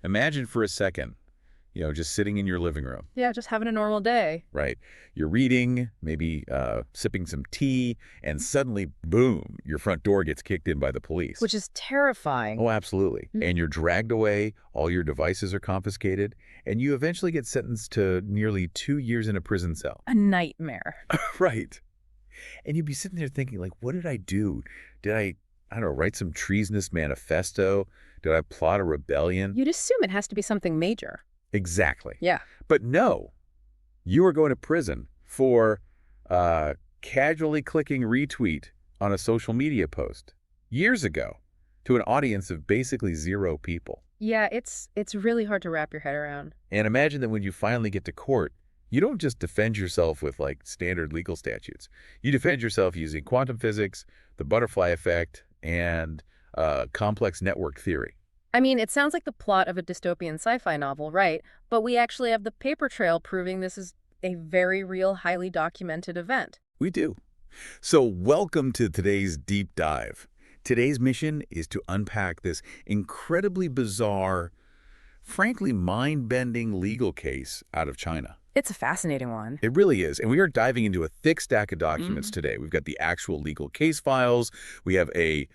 Imagine for a second, just sitting in your living room, Yeah, just having a normal day. right? You're reading, maybe sipping some tea, and suddenly, boom, your front door gets kicked in by the police. Which is terrifying. Oh, absolutely. And you're dragged away, all your devices are confiscated, and you eventually get sentenced to nearly 2 years in a prison cell. A nightmare. Right. And you'd be sitting there thinking, like, what did I do? Did I don't know, write some treasonous manifesto? Did I plot a rebellion? You'd assume it has to be something major. Exactly. Yeah. But no, you are going to prison for casually clicking retweet on a social media post years ago to an audience of basically 0 people. Yeah, it's really hard to wrap your head around. And imagine that when you finally get to court, you don't just defend yourself with like standard legal statutes. You defend yourself using quantum physics, the butterfly effect, and complex network theory. I mean, it sounds like the plot of a dystopian sci-fi novel, right? But we actually have the paper trail proving this is a very real, highly documented event. We do. So welcome to today's deep dive. Today's mission is to unpack this incredibly bizarre, frankly mind-bending legal case out of China. It's a fascinating one. It really is. And we are diving into a thick stack of documents today. We've got the actual legal case files. We have a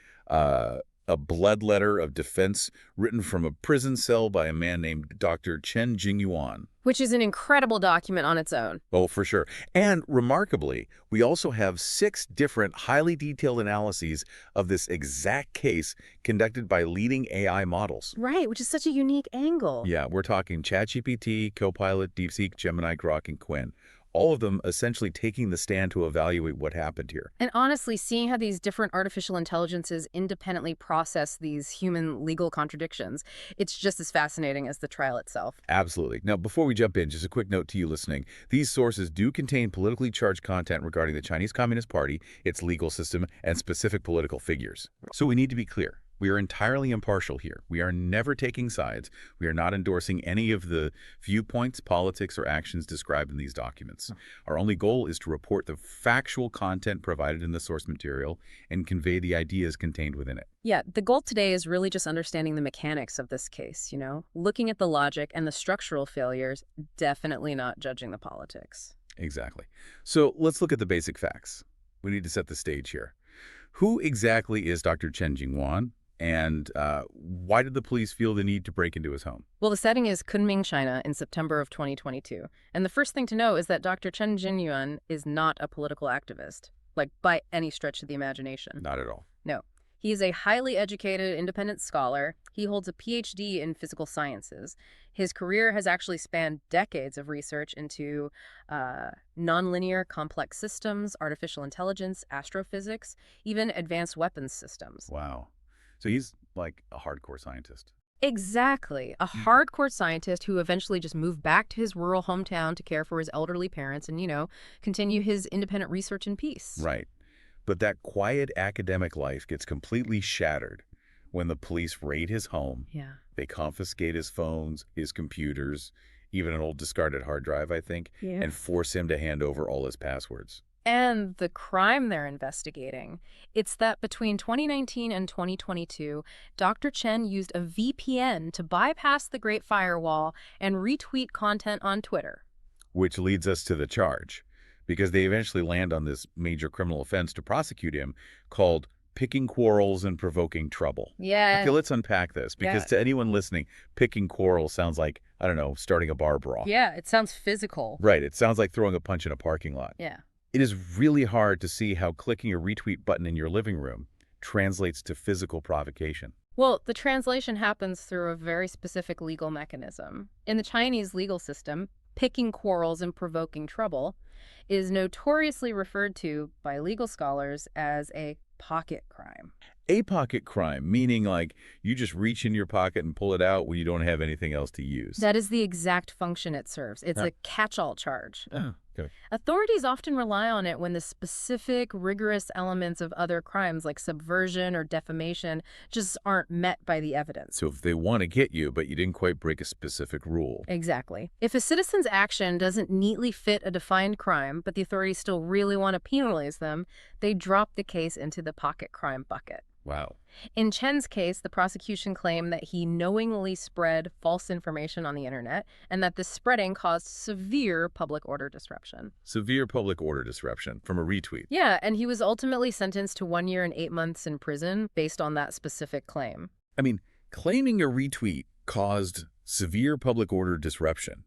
blood letter of defense written from a prison cell by a man named Dr. Chen Jingyuan. Which is an incredible document on its own. Oh, for sure. And remarkably, we also have 6 different highly detailed analyses of this exact case conducted by leading AI models. Right, which is such a unique angle. Yeah, we're talking ChatGPT, Copilot, DeepSeek, Gemini, Grok, and Quinn. All of them essentially taking the stand to evaluate what happened here. And honestly, seeing how these different artificial intelligences independently process these human legal contradictions, it's just as fascinating as the trial itself. Absolutely. Now, before we jump in, just a quick note to you listening. These sources do contain politically charged content regarding the Chinese Communist Party, its legal system, and specific political figures. So we need to be clear. We are entirely impartial here. We are never taking sides. We are not endorsing any of the viewpoints, politics, or actions described in these documents. Our only goal is to report the factual content provided in the source material and convey the ideas contained within it. Yeah, the goal today is really just understanding the mechanics of this case, looking at the logic and the structural failures, definitely not judging the politics. Exactly. So let's look at the basic facts. We need to set the stage here. Who exactly is Dr. Chen Jingyuan? And why did the police feel the need to break into his home? Well, the setting is Kunming, China in September of 2022. And the first thing to know is that Dr. Chen Jingyuan is not a political activist, like by any stretch of the imagination. Not at all. No. He is a highly educated, independent scholar. He holds a PhD in physical sciences. His career has actually spanned decades of research into nonlinear complex systems, artificial intelligence, astrophysics, even advanced weapons systems. Wow. So he's like a hardcore scientist. Exactly. A hardcore scientist who eventually just moved back to his rural hometown to care for his elderly parents and, continue his independent research in peace. Right. But that quiet academic life gets completely shattered when the police raid his home. Yeah. They confiscate his phones, his computers, even an old discarded hard drive, I think, and force him to hand over all his passwords. And the crime they're investigating. It's that between 2019 and 2022, Dr. Chen used a VPN to bypass the Great Firewall and retweet content on Twitter. Which leads us to the charge, because they eventually land on this major criminal offense to prosecute him called picking quarrels and provoking trouble. Yeah. Okay, let's unpack this, because to anyone listening, picking quarrels sounds like, I don't know, starting a bar brawl. Yeah, it sounds physical. Right, it sounds like throwing a punch in a parking lot. Yeah. It is really hard to see how clicking a retweet button in your living room translates to physical provocation. Well, the translation happens through a very specific legal mechanism. In the Chinese legal system, picking quarrels and provoking trouble is notoriously referred to by legal scholars as a pocket crime. A pocket crime, meaning like you just reach in your pocket and pull it out when you don't have anything else to use. That is the exact function it serves. It's a catch-all charge. Oh, okay. Authorities often rely on it when the specific, rigorous elements of other crimes like subversion or defamation just aren't met by the evidence. So if they want to get you, but you didn't quite break a specific rule. Exactly. If a citizen's action doesn't neatly fit a defined crime, but the authorities still really want to penalize them, they drop the case into the pocket crime bucket. Wow. In Chen's case, the prosecution claimed that he knowingly spread false information on the internet and that this spreading caused severe public order disruption. Severe public order disruption from a retweet. Yeah, and he was ultimately sentenced to 1 year and 8 months in prison based on that specific claim. I mean, claiming a retweet caused severe public order disruption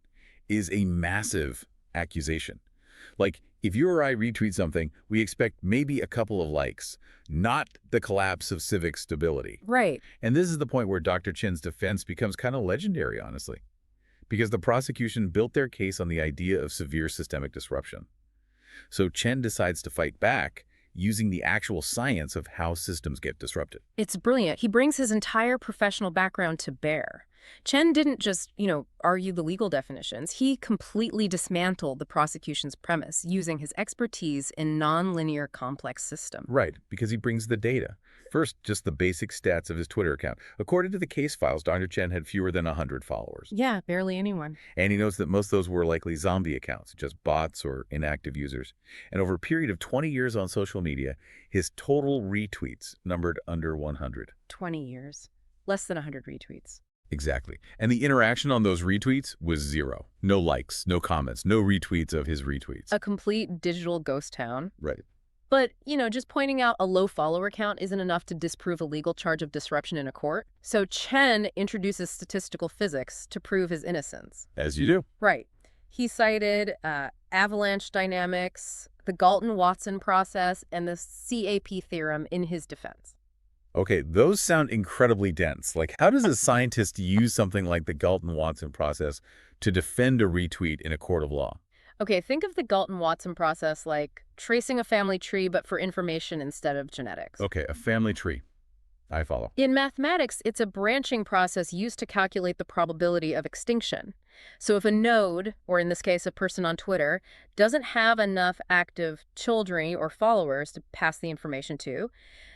is a massive accusation. Like, if you or I retweet something, we expect maybe a couple of likes, not the collapse of civic stability. Right. And this is the point where Dr. Chen's defense becomes kind of legendary, honestly, because the prosecution built their case on the idea of severe systemic disruption. So Chen decides to fight back using the actual science of how systems get disrupted. It's brilliant. He brings his entire professional background to bear. Chen didn't just, argue the legal definitions. He completely dismantled the prosecution's premise using his expertise in nonlinear complex systems. Right, because he brings the data. First, just the basic stats of his Twitter account. According to the case files, Dr. Chen had fewer than 100 followers. Yeah, barely anyone. And he notes that most of those were likely zombie accounts, just bots or inactive users. And over a period of 20 years on social media, his total retweets numbered under 100. 20 years. Less than 100 retweets. Exactly. And the interaction on those retweets was zero. No likes, no comments, no retweets of his retweets. A complete digital ghost town. Right. But, just pointing out a low follower count isn't enough to disprove a legal charge of disruption in a court. So Chen introduces statistical physics to prove his innocence. As you do. Right. He cited avalanche dynamics, the Galton-Watson process, and the CAP theorem in his defense. Okay, those sound incredibly dense. Like, how does a scientist use something like the Galton-Watson process to defend a retweet in a court of law? Okay, think of the Galton-Watson process like tracing a family tree, but for information instead of genetics. Okay, a family tree. I follow. In mathematics, it's a branching process used to calculate the probability of extinction. So if a node, or in this case a person on Twitter, doesn't have enough active children or followers to pass the information to,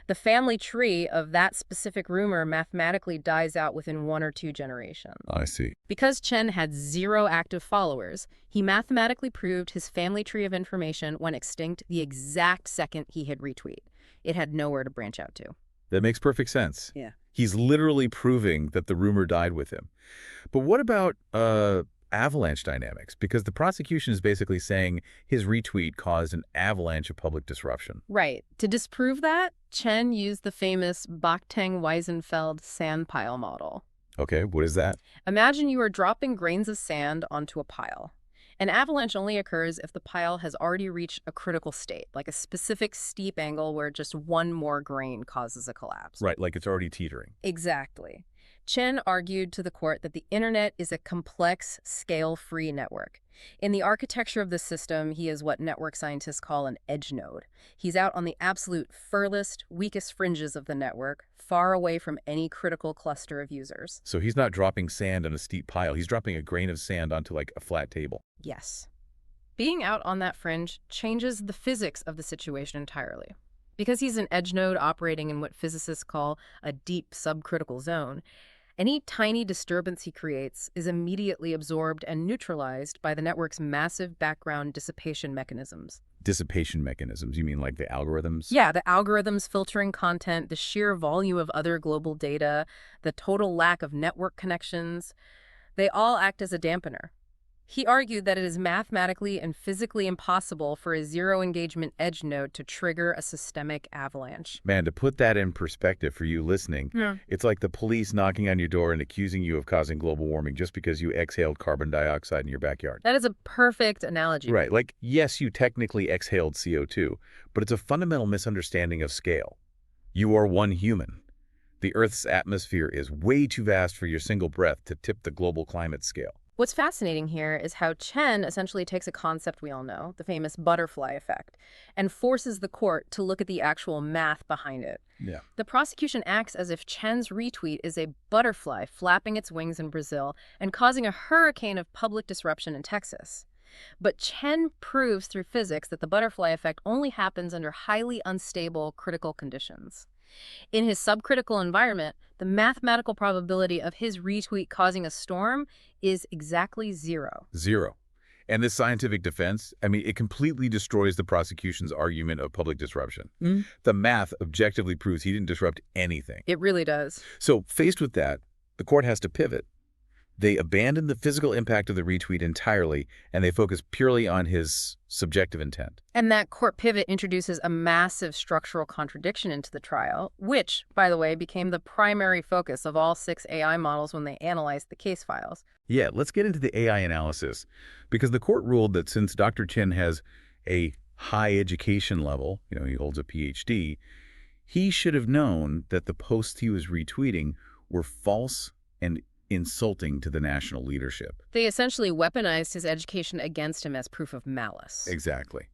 the family tree of that specific rumor mathematically dies out within 1 or 2 generations. I see. Because Chen had 0 active followers, he mathematically proved his family tree of information went extinct the exact second he hit retweet. It had nowhere to branch out to. That makes perfect sense. Yeah. He's literally proving that the rumor died with him. But what about avalanche dynamics? Because the prosecution is basically saying his retweet caused an avalanche of public disruption. Right. To disprove that, Chen used the famous Bachteng-Weisenfeld sand pile model. Okay, what is that? Imagine you are dropping grains of sand onto a pile. An avalanche only occurs if the pile has already reached a critical state, like a specific steep angle where just one more grain causes a collapse. Right, like it's already teetering. Exactly. Chen argued to the court that the internet is a complex, scale-free network. In the architecture of the system, he is what network scientists call an edge node. He's out on the absolute furthest, weakest fringes of the network, far away from any critical cluster of users. So he's not dropping sand on a steep pile. He's dropping a grain of sand onto like a flat table. Yes. Being out on that fringe changes the physics of the situation entirely. Because he's an edge node operating in what physicists call a deep subcritical zone, any tiny disturbance he creates is immediately absorbed and neutralized by the network's massive background dissipation mechanisms. Dissipation mechanisms? You mean like the algorithms? Yeah, the algorithms filtering content, the sheer volume of other global data, the total lack of network connections, they all act as a dampener. He argued that it is mathematically and physically impossible for a zero-engagement edge node to trigger a systemic avalanche. Man, to put that in perspective for you listening, it's like the police knocking on your door and accusing you of causing global warming just because you exhaled carbon dioxide in your backyard. That is a perfect analogy. Right, like, yes, you technically exhaled CO2, but it's a fundamental misunderstanding of scale. You are one human. The Earth's atmosphere is way too vast for your single breath to tip the global climate scale. What's fascinating here is how Chen essentially takes a concept we all know, the famous butterfly effect, and forces the court to look at the actual math behind it. Yeah. The prosecution acts as if Chen's retweet is a butterfly flapping its wings in Brazil and causing a hurricane of public disruption in Texas. But Chen proves through physics that the butterfly effect only happens under highly unstable critical conditions. In his subcritical environment, the mathematical probability of his retweet causing a storm is exactly 0. 0. And this scientific defense, I mean, it completely destroys the prosecution's argument of public disruption. Mm. The math objectively proves he didn't disrupt anything. It really does. So faced with that, the court has to pivot. They abandon the physical impact of the retweet entirely, and they focus purely on his subjective intent. And that court pivot introduces a massive structural contradiction into the trial, which, by the way, became the primary focus of all 6 AI models when they analyzed the case files. Yeah, let's get into the AI analysis, because the court ruled that since Dr. Chen has a high education level, he holds a PhD, he should have known that the posts he was retweeting were false and insulting to the national leadership. They essentially weaponized his education against him as proof of malice. Exactly.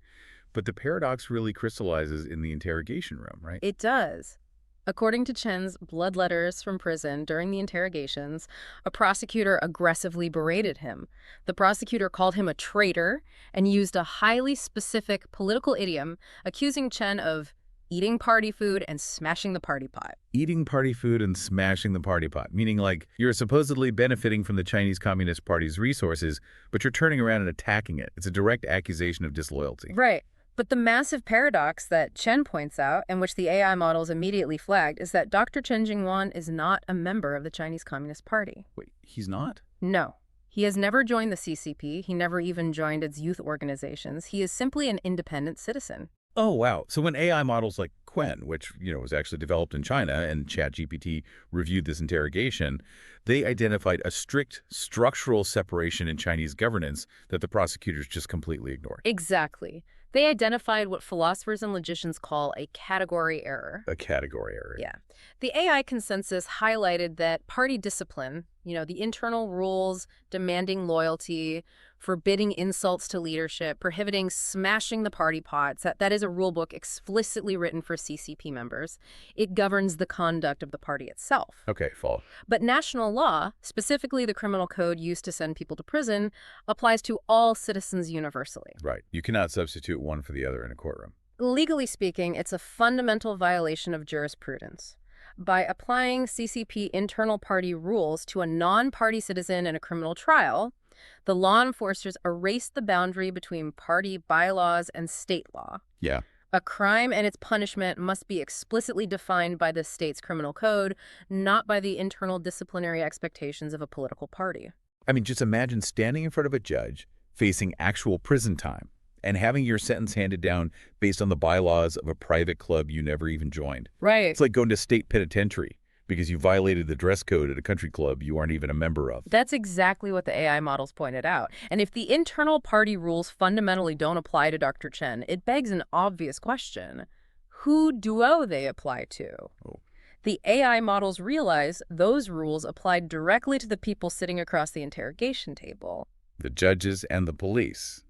But the paradox really crystallizes in the interrogation room, right? It does. According to Chen's blood letters from prison during the interrogations, a prosecutor aggressively berated him. The prosecutor called him a traitor and used a highly specific political idiom, accusing Chen of eating party food and smashing the party pot. Eating party food and smashing the party pot, meaning like you're supposedly benefiting from the Chinese Communist Party's resources, but you're turning around and attacking it. It's a direct accusation of disloyalty. Right. But the massive paradox that Chen points out, and which the AI models immediately flagged, is that Dr. Chen Jingyuan is not a member of the Chinese Communist Party. Wait, he's not? No. He has never joined the CCP. He never even joined its youth organizations. He is simply an independent citizen. Oh, wow. So when AI models like Quen, which, was actually developed in China, and ChatGPT reviewed this interrogation, they identified a strict structural separation in Chinese governance that the prosecutors just completely ignored. Exactly. They identified what philosophers and logicians call a category error. A category error. Yeah. The AI consensus highlighted that party discipline, the internal rules demanding loyalty, forbidding insults to leadership, prohibiting smashing the party pots, that is a rule book explicitly written for CCP members. It governs the conduct of the party itself. Okay, follow. But national law, specifically the criminal code used to send people to prison, applies to all citizens universally. Right. You cannot substitute one for the other in a courtroom. Legally speaking, it's a fundamental violation of jurisprudence. By applying CCP internal party rules to a non-party citizen in a criminal trial, the law enforcers erase the boundary between party bylaws and state law. Yeah. A crime and its punishment must be explicitly defined by the state's criminal code, not by the internal disciplinary expectations of a political party. I mean, just imagine standing in front of a judge, facing actual prison time, and having your sentence handed down based on the bylaws of a private club you never even joined. Right. It's like going to state penitentiary because you violated the dress code at a country club you aren't even a member of. That's exactly what the AI models pointed out. And if the internal party rules fundamentally don't apply to Dr. Chen, it begs an obvious question. Who do they apply to? Oh. The AI models realize those rules applied directly to the people sitting across the interrogation table. The judges and the police,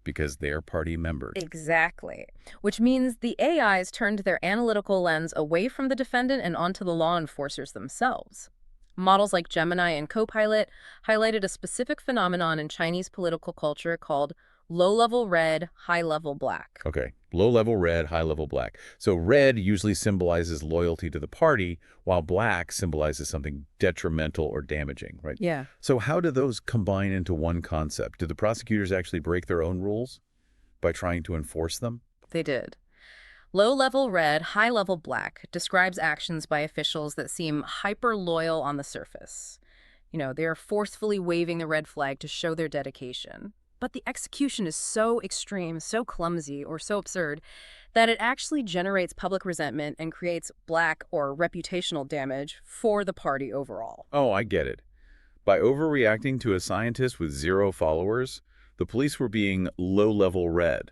because they are party members. Exactly. Which means the AIs turned their analytical lens away from the defendant and onto the law enforcers themselves. Models like Gemini and Copilot highlighted a specific phenomenon in Chinese political culture called low-level red, high-level black. Okay, low-level red, high-level black. So red usually symbolizes loyalty to the party, while black symbolizes something detrimental or damaging, right? Yeah. So how do those combine into one concept? Do the prosecutors actually break their own rules by trying to enforce them? They did. Low-level red, high-level black describes actions by officials that seem hyper-loyal on the surface. They are forcefully waving the red flag to show their dedication. But the execution is so extreme, so clumsy, or so absurd that it actually generates public resentment and creates black or reputational damage for the party overall. Oh, I get it. By overreacting to a scientist with 0 followers, the police were being low-level red.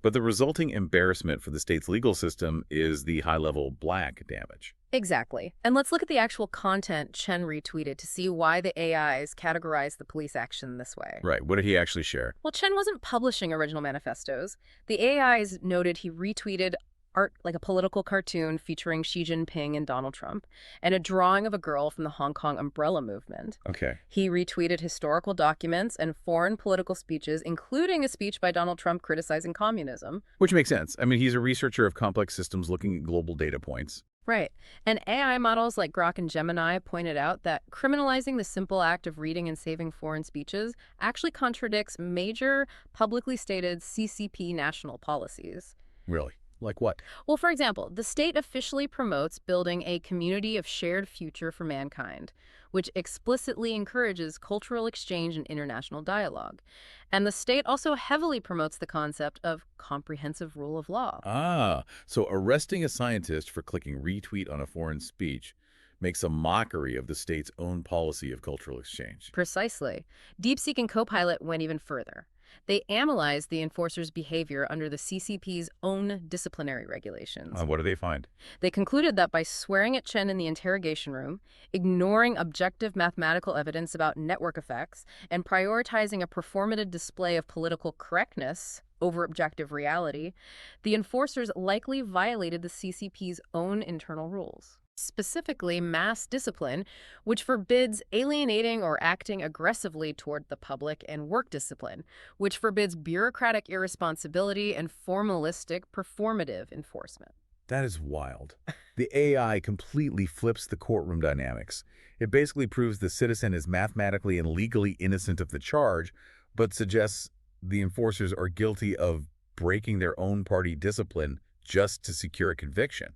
But the resulting embarrassment for the state's legal system is the high-level black damage. Exactly. And let's look at the actual content Chen retweeted to see why the AIs categorize the police action this way. Right. What did he actually share? Well, Chen wasn't publishing original manifestos. The AIs noted he retweeted art like a political cartoon featuring Xi Jinping and Donald Trump, and a drawing of a girl from the Hong Kong umbrella movement. Okay. He retweeted historical documents and foreign political speeches, including a speech by Donald Trump criticizing communism. Which makes sense. I mean, he's a researcher of complex systems looking at global data points. Right. And AI models like Grok and Gemini pointed out that criminalizing the simple act of reading and saving foreign speeches actually contradicts major publicly stated CCP national policies. Really? Like what? Well, for example, the state officially promotes building a community of shared future for mankind, which explicitly encourages cultural exchange and international dialogue. And the state also heavily promotes the concept of comprehensive rule of law. Ah, so arresting a scientist for clicking retweet on a foreign speech makes a mockery of the state's own policy of cultural exchange. Precisely. DeepSeek and Copilot went even further. They analyzed the enforcer's behavior under the CCP's own disciplinary regulations. What do they find? They concluded that by swearing at Chen in the interrogation room, ignoring objective mathematical evidence about network effects, and prioritizing a performative display of political correctness over objective reality, the enforcers likely violated the CCP's own internal rules. Specifically, mass discipline, which forbids alienating or acting aggressively toward the public, and work discipline, which forbids bureaucratic irresponsibility and formalistic performative enforcement. That is wild. The AI completely flips the courtroom dynamics. It basically proves the citizen is mathematically and legally innocent of the charge, but suggests the enforcers are guilty of breaking their own party discipline just to secure a conviction.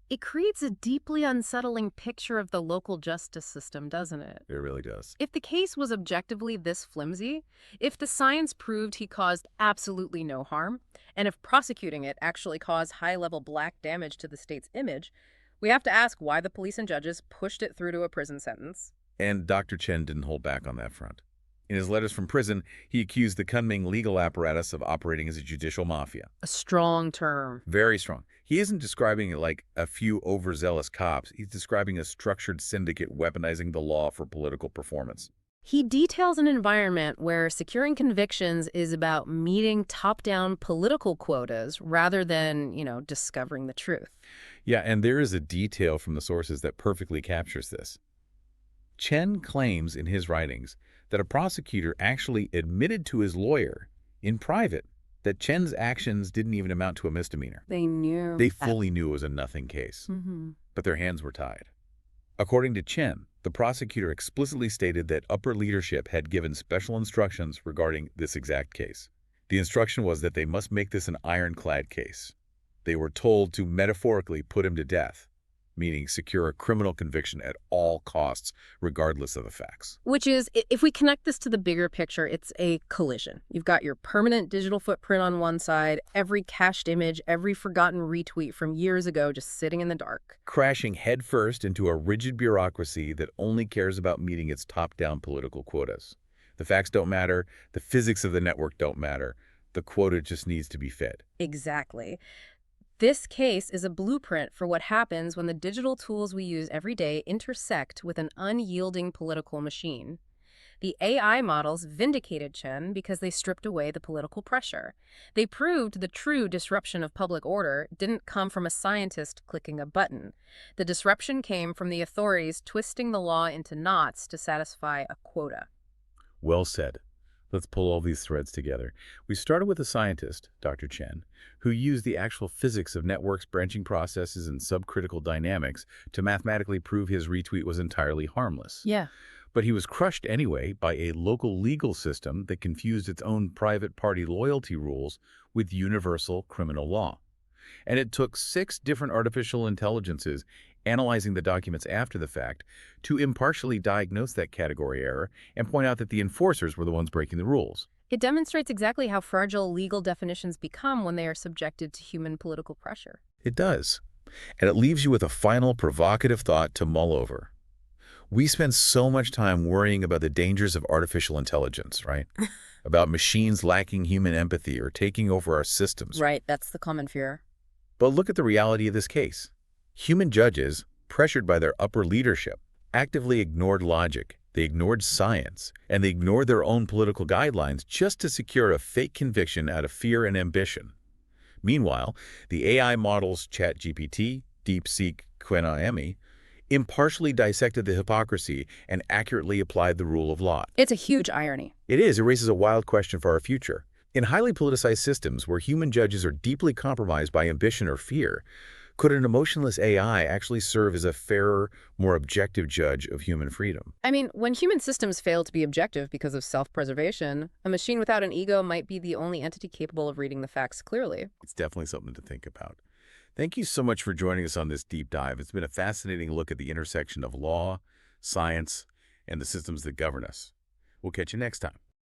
It creates a deeply unsettling picture of the local justice system, doesn't it? It really does. If the case was objectively this flimsy, if the science proved he caused absolutely no harm, and if prosecuting it actually caused high-level black damage to the state's image, we have to ask why the police and judges pushed it through to a prison sentence. And Dr. Chen didn't hold back on that front. In his letters from prison, he accused the Kunming legal apparatus of operating as a judicial mafia. A strong term. Very strong. He isn't describing it like a few overzealous cops. He's describing a structured syndicate weaponizing the law for political performance. He details an environment where securing convictions is about meeting top-down political quotas rather than, discovering the truth. Yeah, and there is a detail from the sources that perfectly captures this. Chen claims in his writings that a prosecutor actually admitted to his lawyer in private that Chen's actions didn't even amount to a misdemeanor. They knew. They fully knew it was a nothing case, but their hands were tied. According to Chen, the prosecutor explicitly stated that upper leadership had given special instructions regarding this exact case. The instruction was that they must make this an ironclad case. They were told to metaphorically put him to death, meaning secure a criminal conviction at all costs, regardless of the facts. Which is, if we connect this to the bigger picture, it's a collision. You've got your permanent digital footprint on one side, every cached image, every forgotten retweet from years ago just sitting in the dark. Crashing headfirst into a rigid bureaucracy that only cares about meeting its top-down political quotas. The facts don't matter, the physics of the network don't matter, the quota just needs to be fed. Exactly. This case is a blueprint for what happens when the digital tools we use every day intersect with an unyielding political machine. The AI models vindicated Chen because they stripped away the political pressure. They proved the true disruption of public order didn't come from a scientist clicking a button. The disruption came from the authorities twisting the law into knots to satisfy a quota. Well said. Let's pull all these threads together. We started with a scientist, Dr. Chen, who used the actual physics of networks, branching processes, and subcritical dynamics to mathematically prove his retweet was entirely harmless. Yeah. But he was crushed anyway by a local legal system that confused its own private party loyalty rules with universal criminal law. And it took 6 different artificial intelligences analyzing the documents after the fact to impartially diagnose that category error and point out that the enforcers were the ones breaking the rules. It demonstrates exactly how fragile legal definitions become when they are subjected to human political pressure. It does. And it leaves you with a final provocative thought to mull over. We spend so much time worrying about the dangers of artificial intelligence, right? About machines lacking human empathy or taking over our systems. Right, that's the common fear. But look at the reality of this case. Human judges, pressured by their upper leadership, actively ignored logic, they ignored science, and they ignored their own political guidelines just to secure a fake conviction out of fear and ambition. Meanwhile, the AI models ChatGPT, DeepSeek, QuickAI, impartially dissected the hypocrisy and accurately applied the rule of law. It's a huge irony. It is. It raises a wild question for our future. In highly politicized systems where human judges are deeply compromised by ambition or fear, Could an emotionless AI actually serve as a fairer, more objective judge of human freedom? I mean, when human systems fail to be objective because of self-preservation, a machine without an ego might be the only entity capable of reading the facts clearly. It's definitely something to think about. Thank you so much for joining us on this deep dive. It's been a fascinating look at the intersection of law, science, and the systems that govern us. We'll catch you next time.